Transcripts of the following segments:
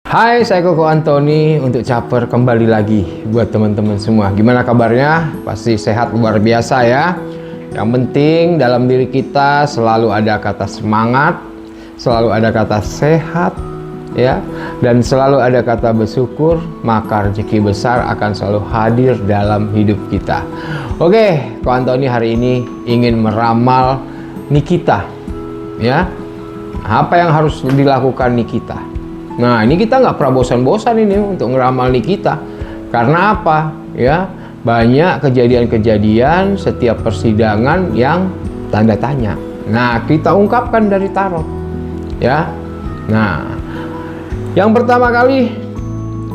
Hai, saya Koko Antoni untuk Caper kembali lagi buat teman-teman semua. Gimana kabarnya? Pasti sehat luar biasa ya. Yang penting dalam diri kita selalu ada kata semangat, selalu ada kata sehat ya, dan selalu ada kata bersyukur, maka rezeki besar akan selalu hadir dalam hidup kita. Oke, Koko Antoni hari ini ingin meramal Nikita ya. Apa yang harus dilakukan Nikita? Nah, ini kita nggak pernah bosan-bosan ini untuk ngeramal Nikita. Karena apa? Ya, banyak kejadian-kejadian setiap persidangan yang tanda tanya. Nah, kita ungkapkan dari tarot. Ya. Nah, yang pertama kali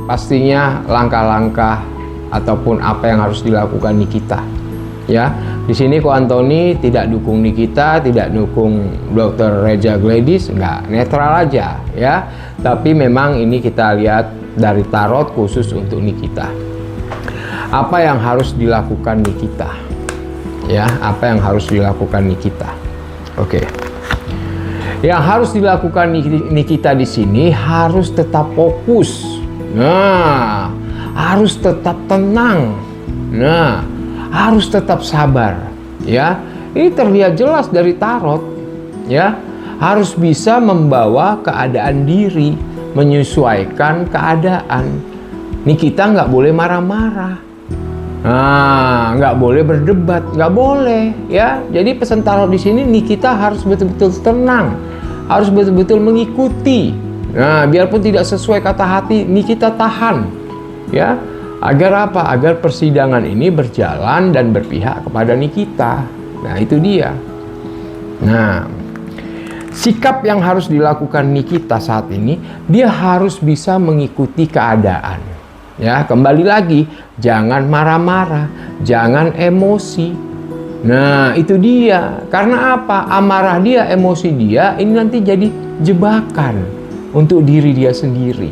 pastinya langkah-langkah ataupun apa yang harus dilakukan Nikita. Ya, di sini Ko Antoni tidak dukung Nikita, tidak dukung Dr. Reja Gladys, enggak, netral aja ya. Tapi memang ini kita lihat dari tarot khusus untuk Nikita. Apa yang harus dilakukan Nikita? Ya, apa yang harus dilakukan Nikita? Oke. Yang harus dilakukan Nikita di sini harus tetap fokus. Nah, harus tetap tenang. Nah, harus tetap sabar ya. Ini terlihat jelas dari tarot ya. Harus bisa membawa keadaan diri, menyesuaikan keadaan. Nikita nggak boleh marah-marah, nah, nggak boleh berdebat, nggak boleh ya. Jadi pesan tarot di sini Nikita harus betul-betul tenang, harus betul-betul mengikuti. Nah, biarpun tidak sesuai kata hati, Nikita tahan ya. Agar apa? Agar persidangan ini berjalan dan berpihak kepada Nikita. Nah, itu dia. Nah, sikap yang harus dilakukan Nikita saat ini, dia harus bisa mengikuti keadaan. Ya, kembali lagi, jangan marah-marah, jangan emosi. Nah, itu dia. Karena apa? Amarah dia, emosi dia, ini nanti jadi jebakan untuk diri dia sendiri.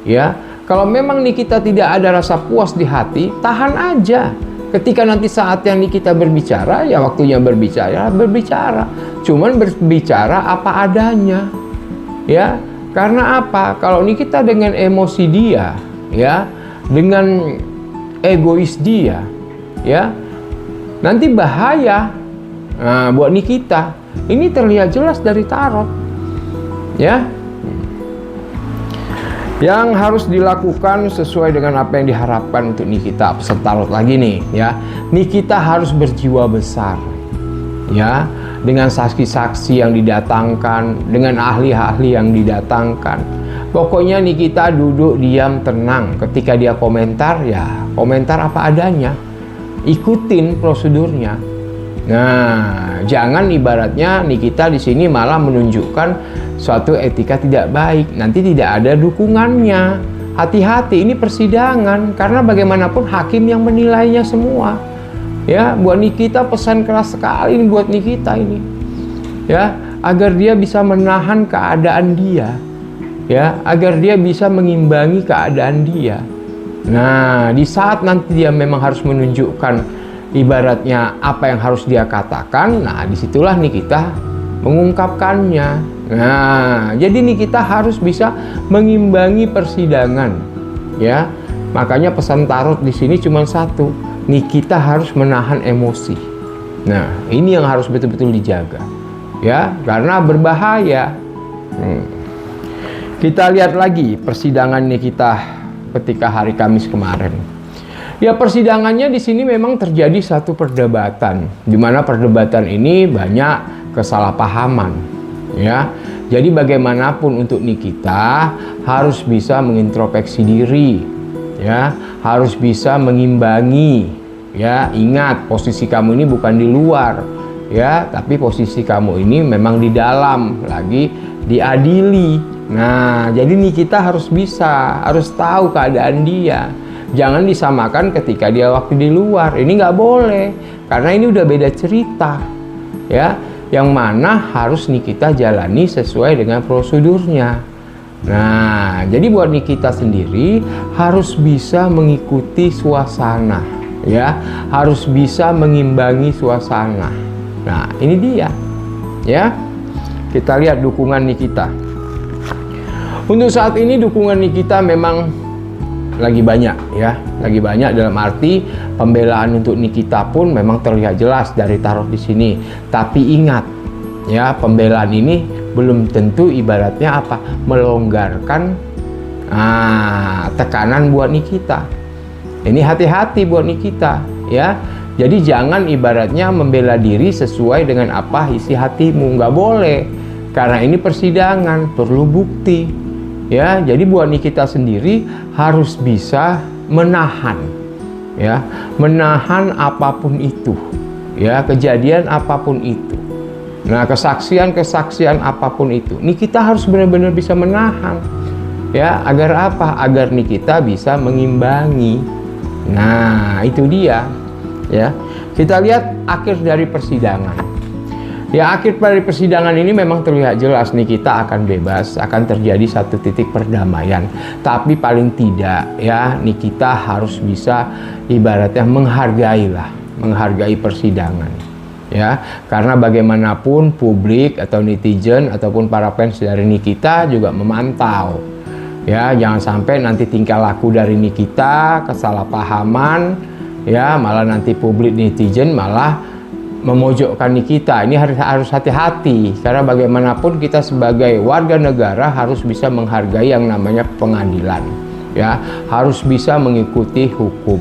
Ya. Kalau memang Nikita tidak ada rasa puas di hati, tahan aja. Ketika nanti saatnya Nikita berbicara, ya waktunya berbicara, berbicara. Cuman berbicara apa adanya. Ya, karena apa? Kalau Nikita dengan emosi dia, ya, dengan egois dia, ya, nanti bahaya. Nah, buat Nikita, ini terlihat jelas dari tarot. Ya. Yang harus dilakukan sesuai dengan apa yang diharapkan untuk Nikita, pesan tarot lagi nih ya. Nikita harus berjiwa besar ya, dengan saksi-saksi yang didatangkan, dengan ahli-ahli yang didatangkan. Pokoknya Nikita duduk diam tenang. Ketika dia komentar, ya komentar apa adanya, ikutin prosedurnya. Nah, jangan ibaratnya Nikita di sini malah menunjukkan suatu etika tidak baik, nanti tidak ada dukungannya. Hati-hati, ini persidangan, karena bagaimanapun hakim yang menilainya semua. Ya, buat Nikita pesan keras sekali ini buat Nikita ini. Ya, agar dia bisa menahan keadaan dia. Ya, agar dia bisa mengimbangi keadaan dia. Nah, di saat nanti dia memang harus menunjukkan ibaratnya apa yang harus dia katakan, nah disitulah Nikita mengungkapkannya. Nah, jadi Nikita harus bisa mengimbangi persidangan, ya. Makanya pesan tarot di sini cuma satu, Nikita harus menahan emosi. Nah, ini yang harus betul-betul dijaga, ya, karena berbahaya. Kita lihat lagi persidangan Nikita ketika hari Kamis kemarin. Ya, persidangannya di sini memang terjadi satu perdebatan, di mana perdebatan ini banyak kesalahpahaman, ya. Jadi bagaimanapun untuk Nikita harus bisa mengintrospeksi diri, ya, harus bisa mengimbangi, ya. Ingat, posisi kamu ini bukan di luar, ya, tapi posisi kamu ini memang di dalam, lagi diadili. Nah, jadi Nikita harus bisa, harus tahu keadaan dia. Jangan disamakan ketika dia waktu di luar. Ini nggak boleh, karena ini udah beda cerita, ya. Yang mana harus Nikita jalani sesuai dengan prosedurnya. Nah, jadi buat Nikita sendiri harus bisa mengikuti suasana, ya, harus bisa mengimbangi suasana. Nah, ini dia, ya. Kita lihat dukungan Nikita. Untuk saat ini dukungan Nikita memang lagi banyak ya, lagi banyak dalam arti pembelaan untuk Nikita pun memang terlihat jelas dari tarot di sini. Tapi ingat ya, pembelaan ini belum tentu ibaratnya apa? Melonggarkan tekanan buat Nikita. Ini hati-hati buat Nikita ya. Jadi jangan ibaratnya membela diri sesuai dengan apa isi hatimu, nggak boleh. Karena ini persidangan, perlu bukti. Ya, jadi buat Nikita sendiri harus bisa menahan, ya, menahan apapun itu, ya, kejadian apapun itu. Nah, kesaksian apapun itu, Nikita harus benar-benar bisa menahan, ya, agar apa? Agar Nikita bisa mengimbangi. Nah, itu dia. Ya, kita lihat akhir dari persidangan. Ya, akhir dari persidangan ini memang terlihat jelas Nikita akan bebas, akan terjadi satu titik perdamaian. Tapi paling tidak ya, Nikita harus bisa ibaratnya menghargai persidangan. Ya, karena bagaimanapun publik atau netizen ataupun para fans dari Nikita juga memantau. Ya, jangan sampai nanti tingkah laku dari Nikita kesalahpahaman, ya, malah nanti publik netizen malah memojokkan Nikita. Ini harus hati-hati, karena bagaimanapun kita sebagai warga negara harus bisa menghargai yang namanya pengadilan, ya, harus bisa mengikuti hukum,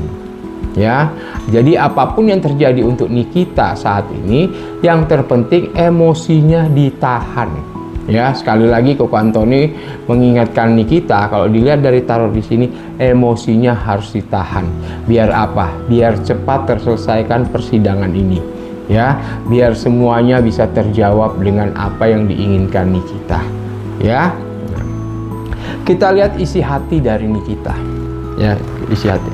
ya. Jadi apapun yang terjadi untuk Nikita saat ini, yang terpenting emosinya ditahan. Ya, sekali lagi Koko Antoni mengingatkan Nikita, kalau dilihat dari tarot di sini, emosinya harus ditahan. Biar apa? Biar cepat terselesaikan persidangan ini. Ya, biar semuanya bisa terjawab dengan apa yang diinginkan Nikita. Ya. Kita lihat isi hati dari Nikita. Ya, isi hati.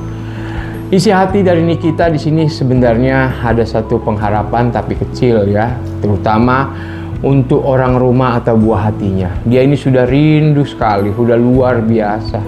Isi hati dari Nikita di sini sebenarnya ada satu pengharapan tapi kecil ya, terutama untuk orang rumah atau buah hatinya. Dia ini sudah rindu sekali, sudah luar biasa.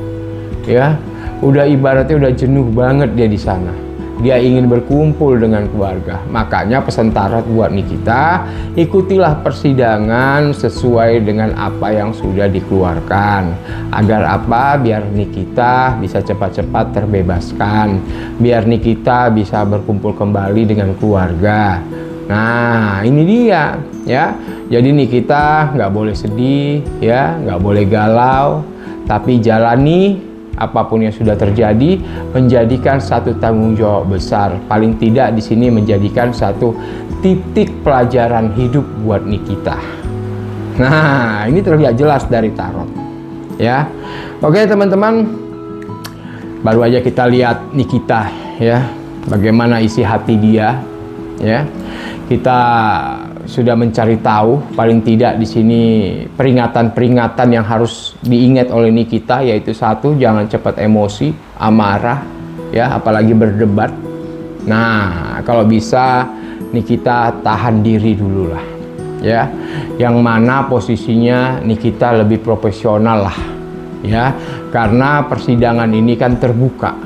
Ya, udah ibaratnya udah jenuh banget dia di sana. Dia ingin berkumpul dengan keluarga. Makanya pesan tarot buat Nikita, ikutilah persidangan sesuai dengan apa yang sudah dikeluarkan. Agar apa? Biar Nikita bisa cepat-cepat terbebaskan. Biar Nikita bisa berkumpul kembali dengan keluarga. Nah, ini dia ya. Jadi Nikita nggak boleh sedih ya, nggak boleh galau, tapi jalani apapun yang sudah terjadi, menjadikan satu tanggung jawab besar. Paling tidak di sini menjadikan satu titik pelajaran hidup buat Nikita. Nah, ini terlihat jelas dari tarot ya. Oke teman-teman, baru aja kita lihat Nikita ya, bagaimana isi hati dia ya. Kita sudah mencari tahu paling tidak di sini peringatan-peringatan yang harus diingat oleh Nikita, yaitu satu, jangan cepat emosi, amarah ya, apalagi berdebat. Nah, kalau bisa Nikita tahan diri dulu lah ya. Yang mana posisinya Nikita lebih profesional lah ya, karena persidangan ini kan terbuka.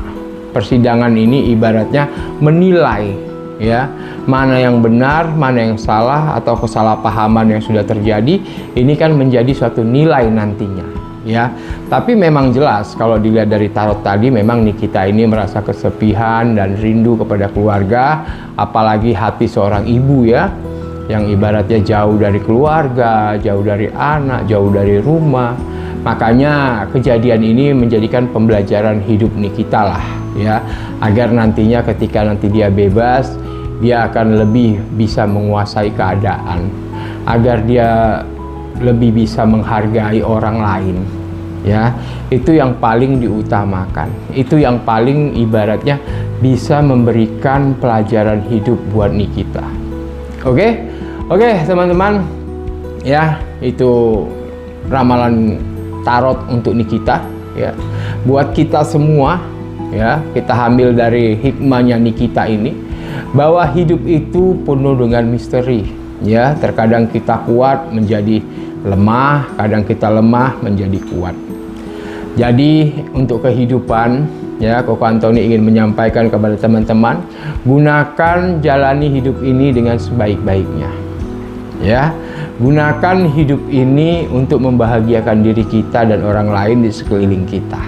Persidangan ini ibaratnya menilai ya, mana yang benar, mana yang salah, atau kesalahpahaman yang sudah terjadi. Ini kan menjadi suatu nilai nantinya ya. Tapi memang jelas kalau dilihat dari tarot tadi, memang Nikita ini merasa kesepian dan rindu kepada keluarga, apalagi hati seorang ibu ya, yang ibaratnya jauh dari keluarga, jauh dari anak, jauh dari rumah. Makanya kejadian ini menjadikan pembelajaran hidup Nikita lah ya, agar nantinya ketika nanti dia bebas, dia akan lebih bisa menguasai keadaan, agar dia lebih bisa menghargai orang lain ya. Itu yang paling diutamakan, itu yang paling ibaratnya bisa memberikan pelajaran hidup buat Nikita. Oke teman-teman ya, itu ramalan tarot untuk Nikita ya. Buat kita semua ya, kita ambil dari hikmahnya Nikita ini, bahwa hidup itu penuh dengan misteri ya. Terkadang kita kuat menjadi lemah, kadang kita lemah menjadi kuat. Jadi untuk kehidupan ya, Koko Antoni ingin menyampaikan kepada teman-teman, gunakan jalani hidup ini dengan sebaik-baiknya ya. Gunakan hidup ini untuk membahagiakan diri kita dan orang lain di sekeliling kita.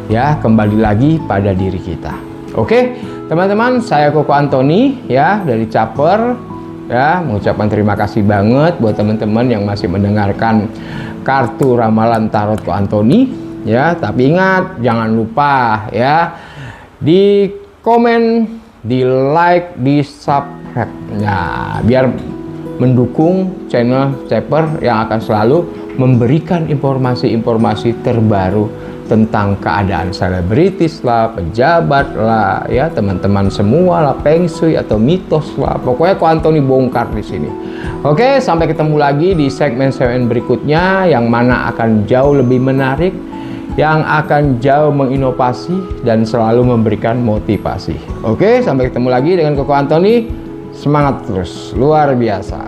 Ya, kembali lagi pada diri kita. Oke, teman-teman, saya Koko Antoni ya dari Caper. Ya, mengucapkan terima kasih banget buat teman-teman yang masih mendengarkan kartu ramalan tarot Ko Antoni ya. Tapi ingat, jangan lupa ya di komen, di like, di subscribe. Nah, biar mendukung channel Caper yang akan selalu memberikan informasi-informasi terbaru tentang keadaan selebritis lah, pejabat lah, ya teman-teman semua lah, feng shui atau mitos lah. Pokoknya Ko Antoni bongkar di sini. Oke, sampai ketemu lagi di segmen-segmen berikutnya yang mana akan jauh lebih menarik, yang akan jauh menginovasi dan selalu memberikan motivasi. Oke, sampai ketemu lagi dengan Koko Antoni. Semangat terus, luar biasa.